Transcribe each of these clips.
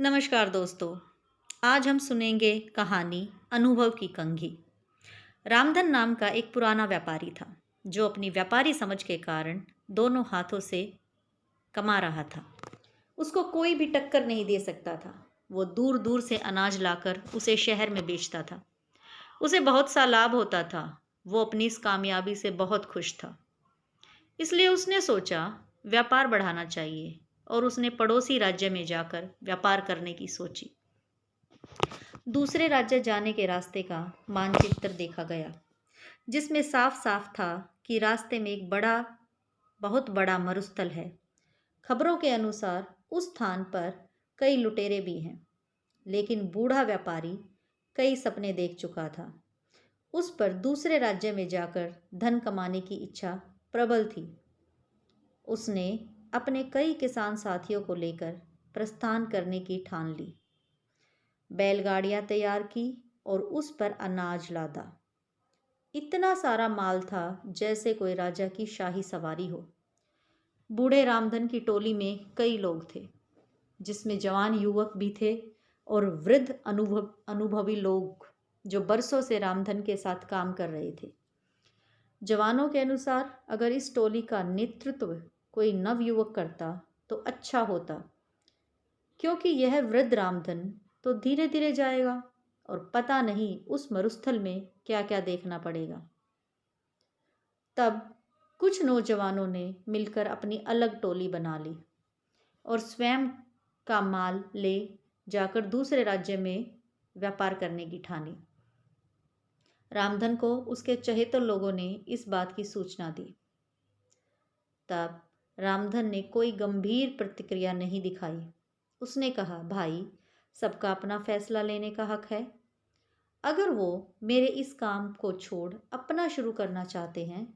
नमस्कार दोस्तों। आज हम सुनेंगे कहानी अनुभव की कंघी। रामधन नाम का एक पुराना व्यापारी था जो अपनी व्यापारी समझ के कारण दोनों हाथों से कमा रहा था। उसको कोई भी टक्कर नहीं दे सकता था। वो दूर दूर से अनाज लाकर उसे शहर में बेचता था। उसे बहुत सा लाभ होता था। वो अपनी इस कामयाबी से बहुत खुश था। इसलिए उसने सोचा व्यापार बढ़ाना चाहिए और उसने पड़ोसी राज्य में जाकर व्यापार करने की सोची। दूसरे राज्य जाने के रास्ते का मानचित्र देखा गया, जिसमें साफ साफ था कि रास्ते में एक बहुत बड़ा मरुस्थल है। खबरों के अनुसार उस स्थान पर कई लुटेरे भी हैं, लेकिन बूढ़ा व्यापारी कई सपने देख चुका था। उस पर दूसरे राज्य में जाकर धन कमाने की इच्छा प्रबल थी। उसने अपने कई किसान साथियों को लेकर प्रस्थान करने की ठान ली। बैलगाड़ियां तैयार की और उस पर अनाज लादा। इतना सारा माल था जैसे कोई राजा की शाही सवारी हो। बूढ़े रामधन की टोली में कई लोग थे, जिसमें जवान युवक भी थे और वृद्ध अनुभवी लोग जो बरसों से रामधन के साथ काम कर रहे थे। जवानों के अनुसार अगर इस टोली का नेतृत्व कोई नव युवक करता तो अच्छा होता, क्योंकि यह वृद्ध रामधन तो धीरे धीरे जाएगा और पता नहीं उस मरुस्थल में क्या क्या देखना पड़ेगा। तब कुछ नौजवानों ने मिलकर अपनी अलग टोली बना ली और स्वयं का माल ले जाकर दूसरे राज्य में व्यापार करने की ठानी। रामधन को उसके चहेते लोगों ने इस बात की सूचना दी। तब रामधन ने कोई गंभीर प्रतिक्रिया नहीं दिखाई। उसने कहा, भाई, सबका अपना फैसला लेने का हक है। अगर वो मेरे इस काम को छोड़ अपना शुरू करना चाहते हैं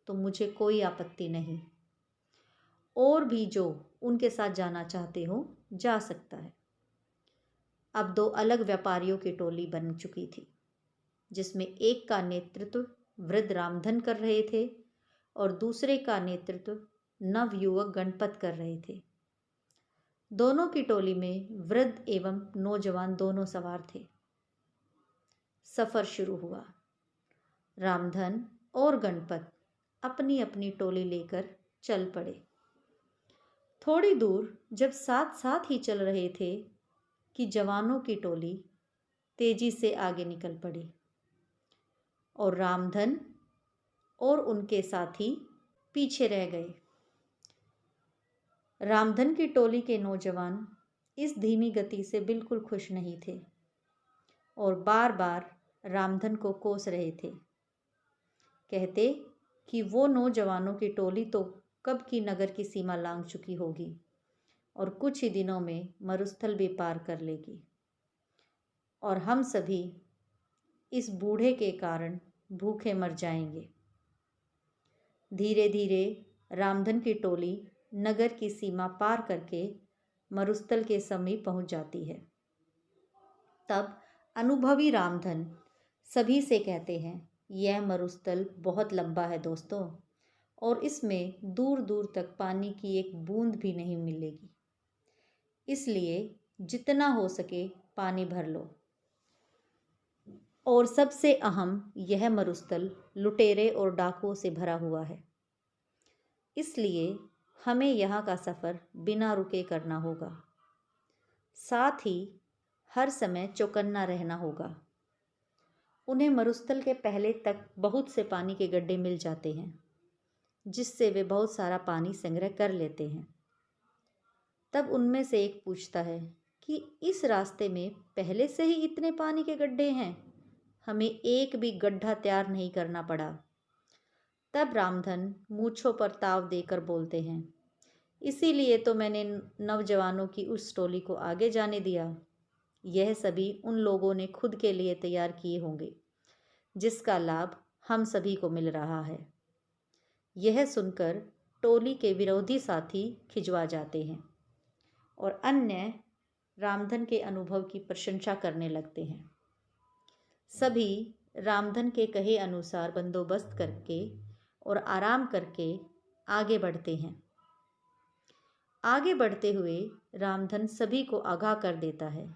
तो मुझे कोई आपत्ति नहीं। और भी जो उनके साथ जाना चाहते हो जा सकता है। अब दो अलग व्यापारियों की टोली बन चुकी थी, जिसमें एक का नेतृत्व वृद्ध रामधन कर रहे थे और दूसरे का नेतृत्व नव युवक गणपत कर रहे थे। दोनों की टोली में वृद्ध एवं नौजवान दोनों सवार थे। सफर शुरू हुआ। रामधन और गणपत अपनी अपनी टोली लेकर चल पड़े। थोड़ी दूर जब साथ साथ ही चल रहे थे कि जवानों की टोली तेजी से आगे निकल पड़ी और रामधन और उनके साथी पीछे रह गए। रामधन की टोली के नौजवान इस धीमी गति से बिल्कुल खुश नहीं थे और बार बार रामधन को कोस रहे थे। कहते कि वो नौजवानों की टोली तो कब की नगर की सीमा लांघ चुकी होगी और कुछ ही दिनों में मरुस्थल भी पार कर लेगी और हम सभी इस बूढ़े के कारण भूखे मर जाएंगे। धीरे धीरे रामधन की टोली नगर की सीमा पार करके मरुस्थल के समीप पहुंच जाती है। तब अनुभवी रामधन सभी से कहते हैं, यह मरुस्थल बहुत लंबा है दोस्तों, और इसमें दूर दूर तक पानी की एक बूंद भी नहीं मिलेगी। इसलिए जितना हो सके पानी भर लो। और सबसे अहम, यह मरुस्थल लुटेरे और डाकुओं से भरा हुआ है। इसलिए हमें यहाँ का सफ़र बिना रुके करना होगा। साथ ही हर समय चौकन्ना रहना होगा। उन्हें मरुस्थल के पहले तक बहुत से पानी के गड्ढे मिल जाते हैं, जिससे वे बहुत सारा पानी संग्रह कर लेते हैं। तब उनमें से एक पूछता है कि इस रास्ते में पहले से ही इतने पानी के गड्ढे हैं, हमें एक भी गड्ढा तैयार नहीं करना पड़ा। तब रामधन मूंछों पर ताव देकर बोलते हैं, इसीलिए तो मैंने नौजवानों की उस टोली को आगे जाने दिया। यह सभी उन लोगों ने खुद के लिए तैयार किए होंगे, जिसका लाभ हम सभी को मिल रहा है। यह सुनकर टोली के विरोधी साथी खिंचवा जाते हैं और अन्य रामधन के अनुभव की प्रशंसा करने लगते हैं। सभी रामधन के कहे अनुसार बंदोबस्त करके और आराम करके आगे बढ़ते हैं। आगे बढ़ते हुए रामधन सभी को आगाह कर देता है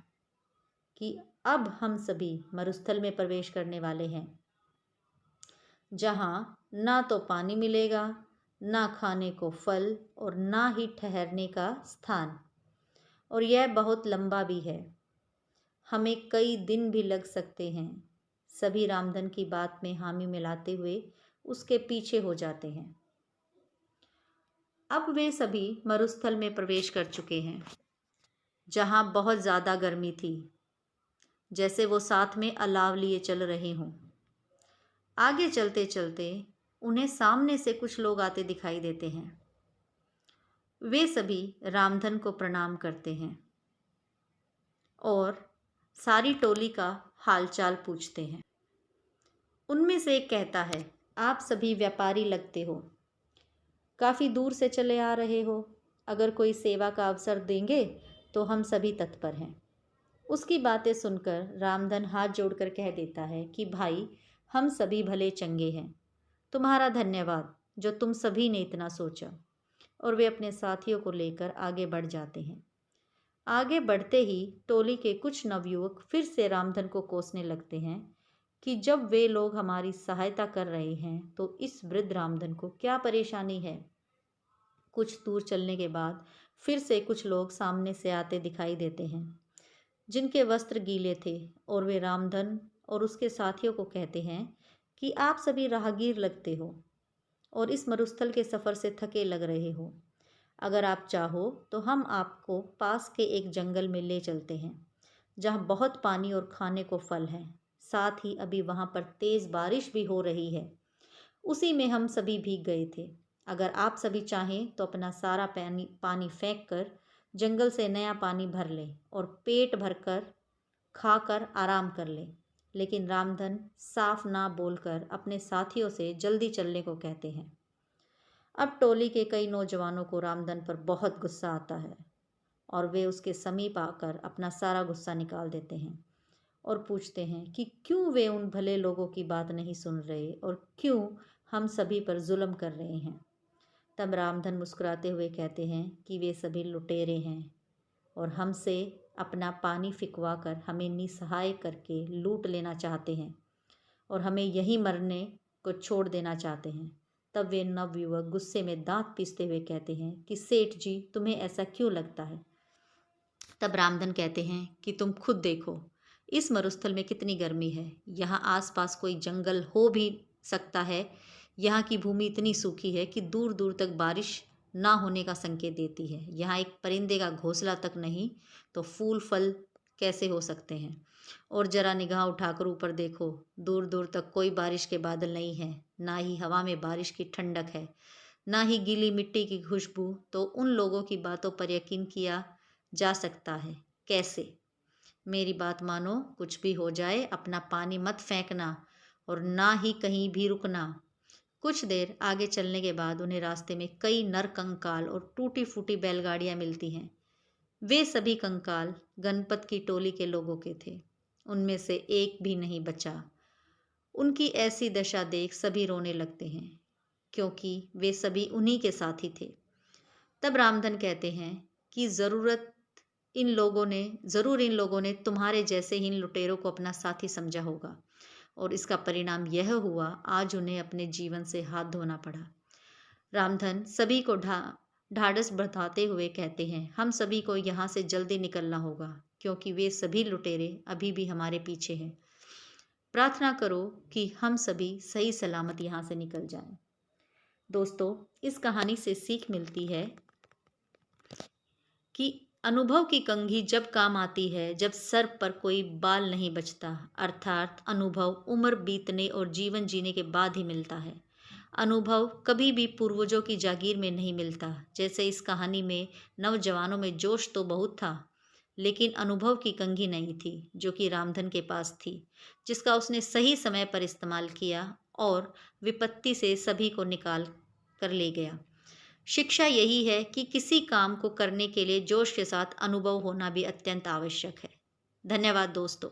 कि अब हम सभी मरुस्थल में प्रवेश करने वाले हैं, जहाँ ना तो पानी मिलेगा, ना खाने को फल और ना ही ठहरने का स्थान, और यह बहुत लंबा भी है। हमें कई दिन भी लग सकते हैं। सभी रामधन की बात में हामी मिलाते हुए उसके पीछे हो जाते हैं। अब वे सभी मरुस्थल में प्रवेश कर चुके हैं, जहाँ बहुत ज़्यादा गर्मी थी, जैसे वो साथ में अलाव लिए चल रहे हों। आगे चलते चलते उन्हें सामने से कुछ लोग आते दिखाई देते हैं। वे सभी रामधन को प्रणाम करते हैं और सारी टोली का हालचाल पूछते हैं। उनमें से एक कहता है, आप सभी व्यापारी लगते हो, काफ़ी दूर से चले आ रहे हो। अगर कोई सेवा का अवसर देंगे तो हम सभी तत्पर हैं। उसकी बातें सुनकर रामधन हाथ जोड़कर कह देता है कि भाई, हम सभी भले चंगे हैं। तुम्हारा धन्यवाद जो तुम सभी ने इतना सोचा। और वे अपने साथियों को लेकर आगे बढ़ जाते हैं। आगे बढ़ते ही टोली के कुछ नवयुवक फिर से रामधन को कोसने लगते हैं कि जब वे लोग हमारी सहायता कर रहे हैं तो इस वृद्ध रामधन को क्या परेशानी है। कुछ दूर चलने के बाद फिर से कुछ लोग सामने से आते दिखाई देते हैं, जिनके वस्त्र गीले थे, और वे रामधन और उसके साथियों को कहते हैं कि आप सभी राहगीर लगते हो और इस मरुस्थल के सफ़र से थके लग रहे हो। अगर आप चाहो तो हम आपको पास के एक जंगल में ले चलते हैं, जहाँ बहुत पानी और खाने को फल है। साथ ही अभी वहाँ पर तेज़ बारिश भी हो रही है। उसी में हम सभी भीग गए थे। अगर आप सभी चाहें तो अपना सारा पानी फेंक कर जंगल से नया पानी भर लें और पेट भरकर खाकर आराम कर लें। लेकिन रामधन साफ ना बोलकर अपने साथियों से जल्दी चलने को कहते हैं। अब टोली के कई नौजवानों को रामधन पर बहुत गुस्सा आता है और वे उसके समीप आकर अपना सारा गुस्सा निकाल देते हैं और पूछते हैं कि क्यों वे उन भले लोगों की बात नहीं सुन रहे और क्यों हम सभी पर जुल्म कर रहे हैं। तब रामधन मुस्कुराते हुए कहते हैं कि वे सभी लुटेरे हैं और हमसे अपना पानी फिकवा कर हमें निसहाय करके लूट लेना चाहते हैं और हमें यहीं मरने को छोड़ देना चाहते हैं। तब वे नवयुवक गुस्से में दांत पीसते हुए कहते हैं कि सेठ जी, तुम्हें ऐसा क्यों लगता है। तब रामधन कहते हैं कि तुम खुद देखो, इस मरुस्थल में कितनी गर्मी है। यहाँ आसपास कोई जंगल हो भी सकता है। यहाँ की भूमि इतनी सूखी है कि दूर दूर तक बारिश ना होने का संकेत देती है। यहाँ एक परिंदे का घोंसला तक नहीं तो फूल फल कैसे हो सकते हैं। और जरा निगाह उठाकर ऊपर देखो, दूर दूर तक कोई बारिश के बादल नहीं है, ना ही हवा में बारिश की ठंडक है, ना ही गीली मिट्टी की खुशबू। तो उन लोगों की बातों पर यकीन किया जा सकता है कैसे। मेरी बात मानो, कुछ भी हो जाए अपना पानी मत फेंकना और ना ही कहीं भी रुकना। कुछ देर आगे चलने के बाद उन्हें रास्ते में कई नर कंकाल और टूटी फूटी बैलगाड़ियां मिलती हैं। वे सभी कंकाल गणपत की टोली के लोगों के थे। उनमें से एक भी नहीं बचा। उनकी ऐसी दशा देख सभी रोने लगते हैं, क्योंकि वे सभी उन्हीं के साथी थे। तब रामधन कहते हैं कि ज़रूर इन लोगों ने तुम्हारे जैसे ही इन लुटेरों को अपना साथी समझा होगा और इसका परिणाम यह हुआ आज उन्हें अपने जीवन से हाथ धोना पड़ा। रामधन सभी को ढाढ़स बंधाते हुए कहते हैं, हम सभी को यहाँ से जल्दी निकलना होगा, क्योंकि वे सभी लुटेरे अभी भी हमारे पीछे हैं। प्रार्थना करो कि हम सभी सही सलामत यहाँ से निकल जाएं। दोस्तों, इस कहानी से सीख मिलती है कि अनुभव की कंघी जब काम आती है, जब सर पर कोई बाल नहीं बचता, अर्थात अनुभव उम्र बीतने और जीवन जीने के बाद ही मिलता है। अनुभव कभी भी पूर्वजों की जागीर में नहीं मिलता। जैसे इस कहानी में नौजवानों में जोश तो बहुत था, लेकिन अनुभव की कंघी नहीं थी, जो कि रामधन के पास थी, जिसका उसने सही समय पर इस्तेमाल किया और विपत्ति से सभी को निकाल कर ले गया। शिक्षा यही है कि किसी काम को करने के लिए जोश के साथ अनुभव होना भी अत्यंत आवश्यक है। धन्यवाद दोस्तों।